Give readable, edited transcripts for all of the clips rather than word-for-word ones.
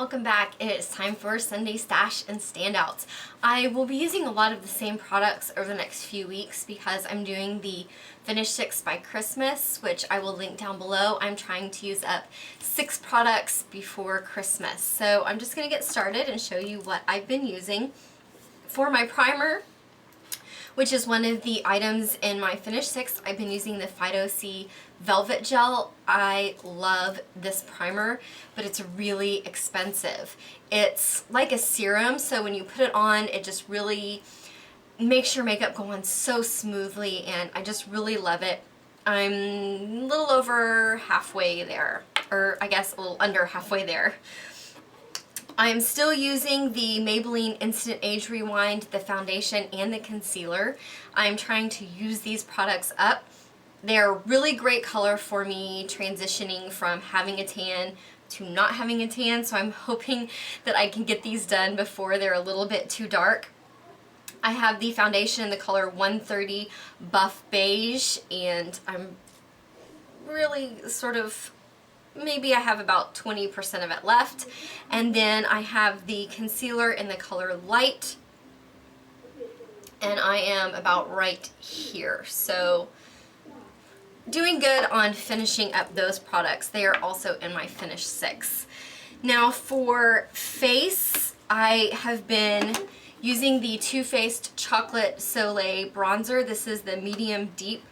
welcome back. It is time for Sunday Stash and Standouts. I will be using a lot of the same products over the next few weeks because I'm doing the Finish 6 by Christmas, which I will link down below. I'm trying to use up 6 products before Christmas. So I'm just going to get started and show you what I've been using. For my primer, which is one of the items in my Finish 6, I've been using the Fido C Velvet Gel. I love this primer, but it's really expensive. It's like a serum, so when you put it on, it just really makes your makeup go on so smoothly, and I just really love it. I'm a little over halfway there, or I guess a little under halfway there. I'm still using the Maybelline Instant Age Rewind, the foundation and the concealer. I'm trying to use these products up. They're really great color for me transitioning from having a tan to not having a tan, so I'm hoping that I can get these done before they're a little bit too dark. I have the foundation in the color 130 Buff Beige, and I'm really sort of, maybe I have about 20% of it left. And then I have the concealer in the color Light, and I am about right here. So doing good on finishing up those products. They are also in my Finish 6. Now for face, I have been using the Too Faced Chocolate Soleil bronzer. This is the medium deep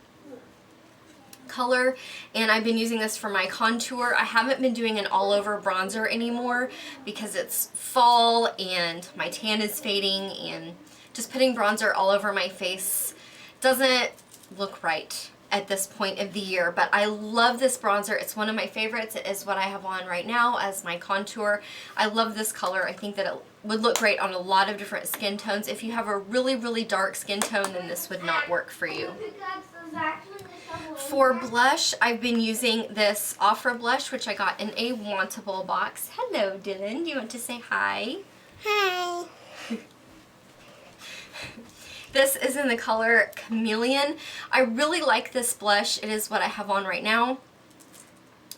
color, and I've been using this for my contour. I haven't been doing an all over bronzer anymore because it's fall and my tan is fading, and just putting bronzer all over my face doesn't look right at this point of the year. But I love this bronzer. It's one of my favorites. It is what I have on right now as my contour. I love this color. I think that it would look great on a lot of different skin tones. If you have a really dark skin tone, then this would not work for you. For blush, I've been using this Ofra blush, which I got in a Wantable box. Hello, Dylan. Do you want to say hi? Hi. This is in the color Chameleon. I really like this blush. It is what I have on right now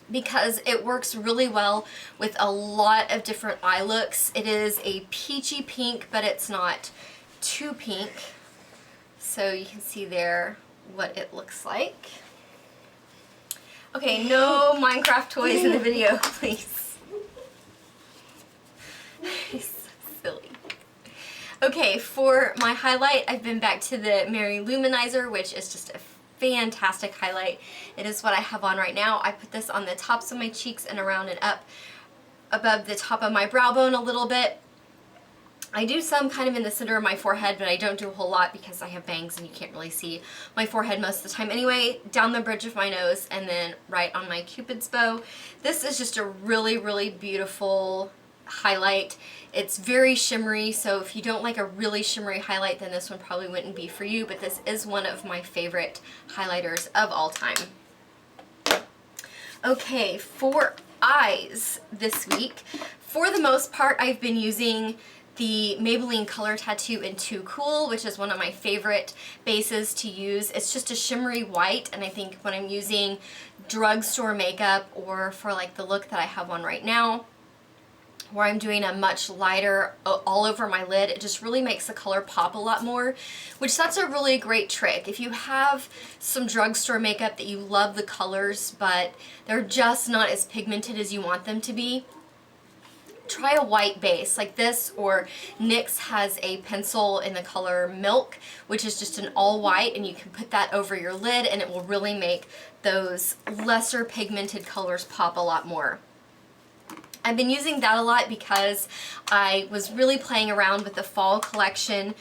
because it works really well with a lot of different eye looks. It is a peachy pink, but it's not too pink. So you can see there what it looks like. Okay, no Minecraft toys in the video, please. It's silly. Okay, for my highlight, I've been back to the Mary Luminizer, which is just a fantastic highlight. It is what I have on right now. I put this on the tops of my cheeks and around and up above the top of my brow bone a little bit. I do some kind of in the center of my forehead, but I don't do a whole lot because I have bangs and you can't really see my forehead most of the time. Anyway, down the bridge of my nose and then right on my Cupid's bow. This is just a really beautiful highlight. It's very shimmery, so if you don't like a really shimmery highlight, then this one probably wouldn't be for you, but this is one of my favorite highlighters of all time. Okay, for eyes this week, for the most part, I've been using the Maybelline Color Tattoo in Too Cool, which is one of my favorite bases to use. It's just a shimmery white, and I think when I'm using drugstore makeup or for like the look that I have on right now, where I'm doing a much lighter all over my lid, it just really makes the color pop a lot more, which that's a really great trick. If you have some drugstore makeup that you love the colors, but they're just not as pigmented as you want them to be, try a white base like this, or NYX has a pencil in the color Milk, which is just an all white, and you can put that over your lid and it will really make those lesser pigmented colors pop a lot more. I've been using that a lot because I was really playing around with the fall collection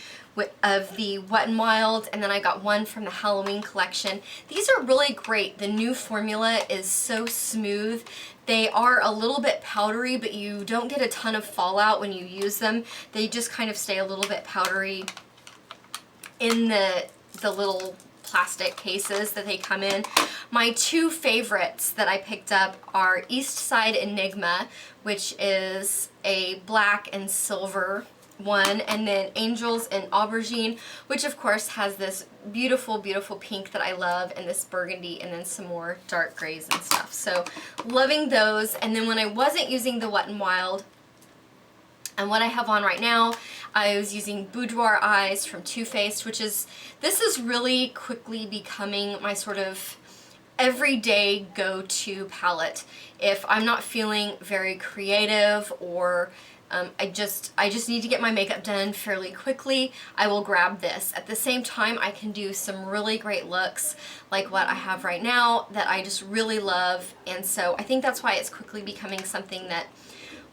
of the Wet n Wild, and then I got one from the Halloween collection. These are really great. The new formula is so smooth. They are a little bit powdery, but you don't get a ton of fallout when you use them. They just kind of stay a little bit powdery in the little plastic cases that they come in. My two favorites that I picked up are East Side Enigma, which is a black and silver one, and then Angels in Aubergine, which of course has this beautiful pink that I love, and this burgundy, and then some more dark grays and stuff. So loving those. And then when I wasn't using the Wet n Wild, And what I have on right now, I was using Boudoir Eyes from Too Faced, this is really quickly becoming my sort of everyday go-to palette. If I'm not feeling very creative, or I just need to get my makeup done fairly quickly, I will grab this. At the same time, I can do some really great looks like what I have right now that I just really love, and so I think that's why it's quickly becoming something that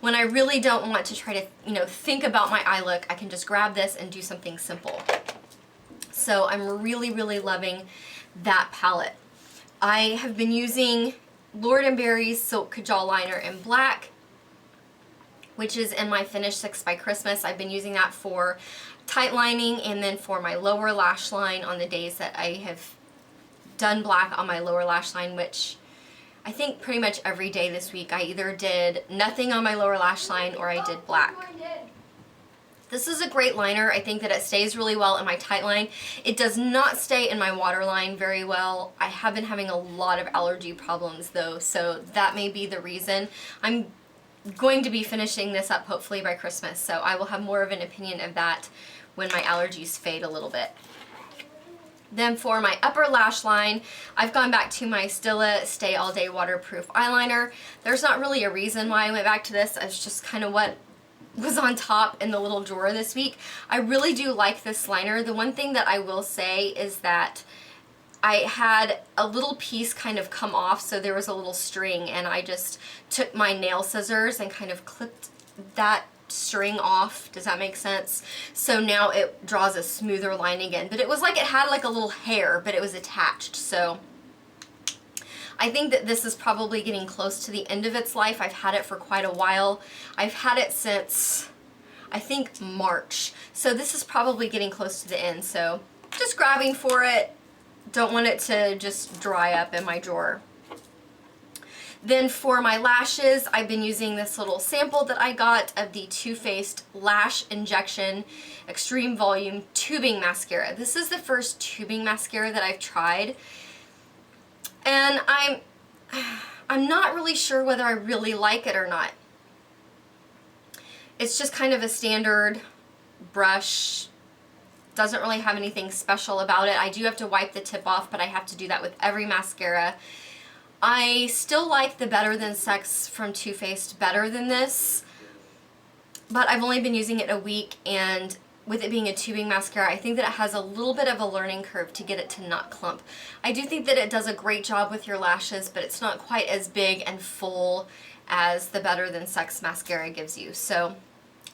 when I really don't want to try to, you know, think about my eye look, I can just grab this and do something simple. So I'm really, really loving that palette. I have been using Lord & Berry's Silk Kajal Liner in black, which is in my Finish 6 by Christmas. I've been using that for tight lining and then for my lower lash line on the days that I have done black on my lower lash line, which I think pretty much every day this week I either did nothing on my lower lash line or I did black. This is a great liner. I think that it stays really well in my tight line. It does not stay in my waterline very well. I have been having a lot of allergy problems though, so that may be the reason. I'm going to be finishing this up hopefully by Christmas, so I will have more of an opinion of that when my allergies fade a little bit. Then for my upper lash line, I've gone back to my Stila Stay All Day Waterproof Eyeliner. There's not really a reason why I went back to this. It's just kind of what was on top in the little drawer this week. I really do like this liner. The one thing that I will say is that I had a little piece kind of come off, so there was a little string, and I just took my nail scissors and kind of clipped that string off. Does that make sense? So now it draws a smoother line again, but it was like it had like a little hair, but it was attached. So I think that this is probably getting close to the end of its life. I've had it for quite a while. I've had it since I think March, so this is probably getting close to the end, so just grabbing for it. Don't want it to just dry up in my drawer. Then for my lashes, I've been using this little sample that I got of the Too Faced Lash Injection Extreme Volume Tubing Mascara. This is the first tubing mascara that I've tried, and I'm not really sure whether I really like it or not. It's just kind of a standard brush. Doesn't really have anything special about it. I do have to wipe the tip off, but I have to do that with every mascara. I still like the Better Than Sex from Too Faced better than this, but I've only been using it a week, and with it being a tubing mascara, I think that it has a little bit of a learning curve to get it to not clump. I do think that it does a great job with your lashes, but it's not quite as big and full as the Better Than Sex mascara gives you. So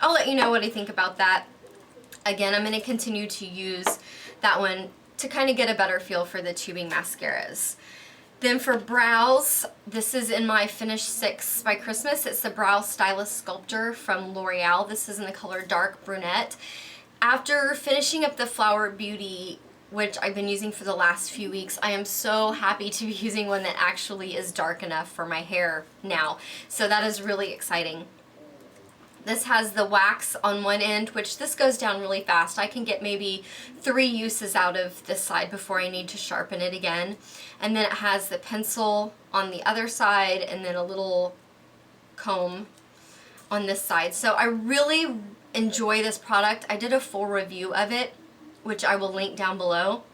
I'll let you know what I think about that. Again, I'm going to continue to use that one to kind of get a better feel for the tubing mascaras. Then for brows, this is in my Finish 6 by Christmas. It's the Brow Stylist Sculptor from L'Oreal. This is in the color Dark Brunette. After finishing up the Flower Beauty, which I've been using for the last few weeks, I am so happy to be using one that actually is dark enough for my hair now. So that is really exciting. This has the wax on one end, which this goes down really fast. I can get maybe 3 uses out of this side before I need to sharpen it again. And then it has the pencil on the other side and then a little comb on this side. So I really enjoy this product. I did a full review of it, which I will link down below.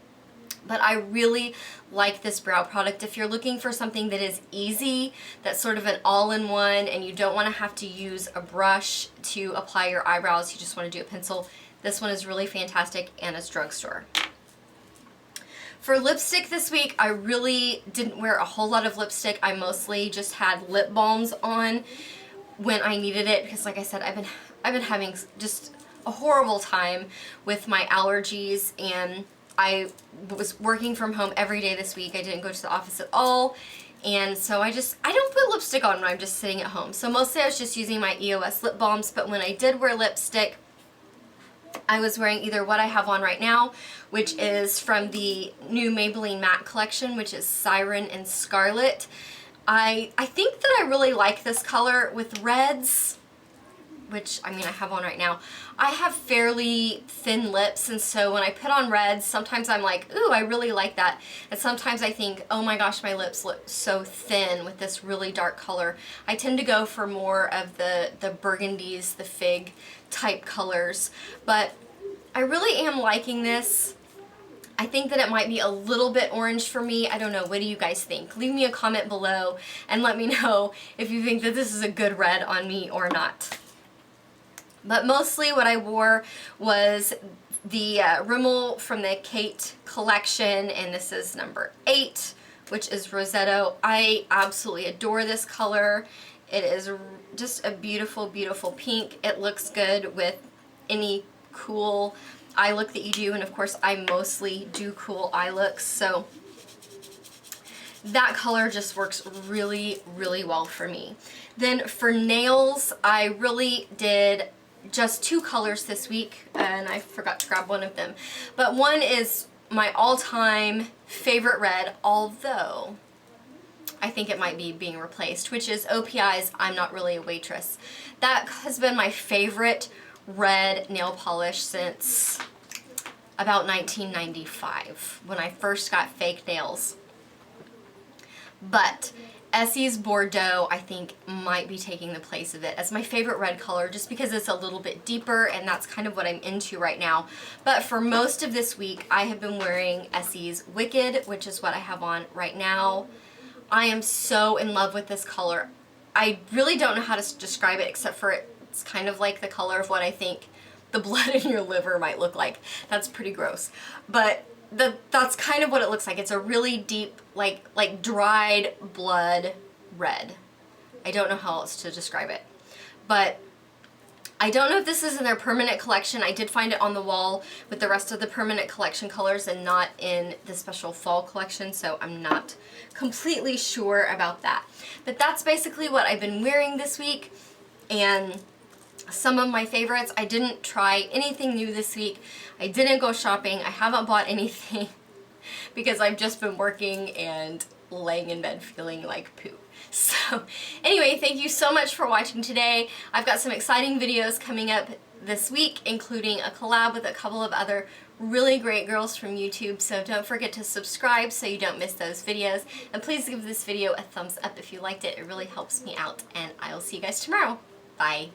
But I really like this brow product. If you're looking for something that is easy, that's sort of an all-in-one, and you don't want to have to use a brush to apply your eyebrows, you just want to do a pencil, this one is really fantastic, and it's drugstore. For lipstick this week, I really didn't wear a whole lot of lipstick. I mostly just had lip balms on when I needed it, because like I said, I've been having just a horrible time with my allergies, and I was working from home every day this week. I didn't go to the office at all, and so I don't put lipstick on when I'm just sitting at home. So mostly I was just using my EOS lip balms, but when I did wear lipstick, I was wearing either what I have on right now, which is from the new Maybelline Matte collection, which is Siren and Scarlet. I think that I really like this color with reds. which, I mean, I have one right now. I have fairly thin lips, and so when I put on reds, sometimes I'm like, ooh, I really like that. And sometimes I think, oh my gosh, my lips look so thin with this really dark color. I tend to go for more of the burgundies, the fig type colors. But I really am liking this. I think that it might be a little bit orange for me. I don't know. What do you guys think? Leave me a comment below and let me know if you think that this is a good red on me or not. But mostly what I wore was the Rimmel from the Kate collection, and this is number 8, which is Rosetto. I absolutely adore this color. It is just a beautiful, beautiful pink. It looks good with any cool eye look that you do, and of course I mostly do cool eye looks, so that color just works really, really well for me. Then for nails, I really did just 2 colors this week, and I forgot to grab one of them. But one is my all-time favorite red, although I think it might be being replaced, which is OPI's I'm Not Really a Waitress. That has been my favorite red nail polish since about 1995, when I first got fake nails. But Essie's Bordeaux, I think, might be taking the place of it as my favorite red color, just because it's a little bit deeper, and that's kind of what I'm into right now. But for most of this week, I have been wearing Essie's Wicked, which is what I have on right now. I am so in love with this color. I really don't know how to describe it, except for it's kind of like the color of what I think the blood in your liver might look like. That's pretty gross. But that's kind of what it looks like. It's a really deep, like dried blood red. I don't know how else to describe it. But I don't know if this is in their permanent collection. I did find it on the wall with the rest of the permanent collection colors and not in the special fall collection, so I'm not completely sure about that. But that's basically what I've been wearing this week, and some of my favorites. I didn't try anything new this week. I didn't go shopping. I haven't bought anything because I've just been working and laying in bed feeling like poop. So anyway, thank you so much for watching today. I've got some exciting videos coming up this week, including a collab with a couple of other really great girls from YouTube, so don't forget to subscribe so you don't miss those videos. And please give this video a thumbs up if you liked it. It really helps me out, and I will see you guys tomorrow. Bye.